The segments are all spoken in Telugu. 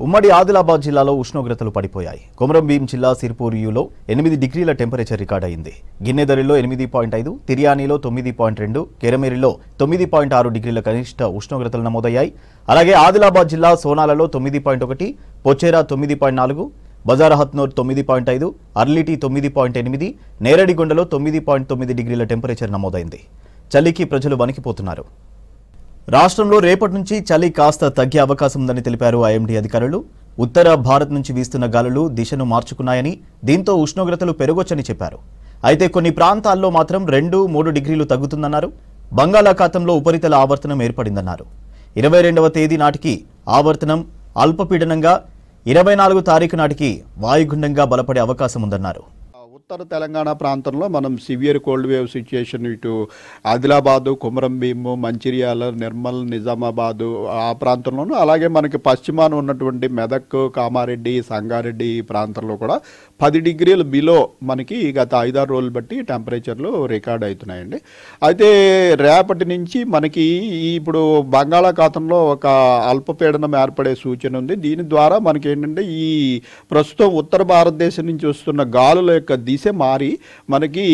ఉమ్మడి ఆదిలాబాద్ జిల్లాలో ఉష్ణోగ్రతలు పడిపోయాయి. కొమరంభీం జిల్లా సిర్పూర్యులో 8 డిగ్రీల టెంపరేచర్ రికార్డయింది. గిన్నెదరిలో 8.5, తిర్యానీలో 9.2, కెరమేరిలో 9.6 డిగ్రీల కనిష్ట ఉష్ణోగ్రతలు నమోదయ్యాయి. అలాగే ఆదిలాబాద్ జిల్లా సోనాలలో 9.1, పొచ్చేరా 9.4, బజారహత్నూర్ 9.5, అర్లిటి 9.8, నేరడిగొండలో 9.9 డిగ్రీల టెంపరేచర్ నమోదైంది. చలికి ప్రజలు వణికిపోతున్నారు. రాష్ట్రంలో రేపటి నుంచి చలి కాస్త తగ్గే అవకాశం ఉందని తెలిపారు ఐఎండీ అధికారులు. ఉత్తర భారత్ నుంచి వీస్తున్న గాలులు దిశను మార్చుకున్నాయని, దీంతో ఉష్ణోగ్రతలు పెరగొచ్చని చెప్పారు. అయితే కొన్ని ప్రాంతాల్లో మాత్రం 2-3 డిగ్రీలు తగ్గుతుందన్నారు. బంగాళాఖాతంలో ఉపరితల ఆవర్తనం ఏర్పడిందన్నారు. 22వ తేదీ నాటికి ఆవర్తనం అల్పపీడనంగా, 24 తారీఖు నాటికి వాయుగుండంగా బలపడే అవకాశం ఉందన్నారు. ఉత్తర తెలంగాణ ప్రాంతంలో మనం సివియర్ కోల్డ్ వేవ్ సిచ్యుయేషన్ ఇటు ఆదిలాబాదు, కొమరంభీము, మంచిర్యాల, నిర్మల్, నిజామాబాదు ఆ ప్రాంతంలోనూ, అలాగే మనకి పశ్చిమాన ఉన్నటువంటి మెదక్, కామారెడ్డి, సంగారెడ్డి ఈ ప్రాంతంలో కూడా 10 డిగ్రీల బిలో మనకి గత 5-6 రోజులు బట్టి టెంపరేచర్లు రికార్డ్ అవుతున్నాయండి. అయితే రేపటి నుంచి మనకి ఇప్పుడు బంగాళాఖాతంలో ఒక అల్పపీడనం ఏర్పడే సూచన ఉంది. దీని ద్వారా మనకి ఏంటంటే ఈ ప్రస్తుతం ఉత్తర భారతదేశం నుంచి వస్తున్న గాలుల యొక్క దిశ మారి మనకి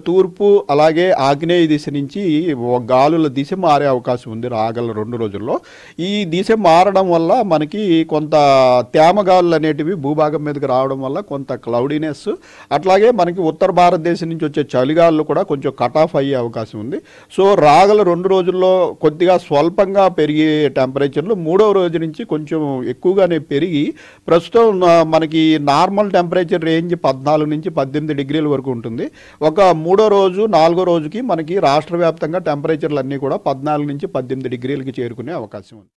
తూర్పు అలాగే ఆగ్నేయ దిశ నుంచి గాలుల దిశ మారే అవకాశం ఉంది రాగల 2 రోజుల్లో. ఈ దిశ మారడం వల్ల మనకి కొంత తేమ గాలులు అనేటివి భూభాగం మీదకి రావడం వల్ల కొంత క్లౌడీనెస్, అట్లాగే మనకి ఉత్తర భారతదేశం నుంచి వచ్చే చలిగాలు కూడా కొంచెం కట్ ఆఫ్ అయ్యే అవకాశం ఉంది. సో రాగల 2 రోజుల్లో కొద్దిగా స్వల్పంగా పెరిగే టెంపరేచర్లు 3వ రోజు నుంచి కొంచెం ఎక్కువగానే పెరిగి ప్రస్తుతం మనకి నార్మల్ టెంపరేచర్ రేంజ్ 14 నుంచి 18 డిగ్రీల వరకు ఉంటుంది. ఒక 3వ రోజు 4వ రోజుకి మనకి రాష్ట్ర వ్యాప్తంగా టెంపరేచర్లు అన్నీ కూడా 14 నుంచి 18 డిగ్రీలకి చేరుకునే అవకాశం ఉంది.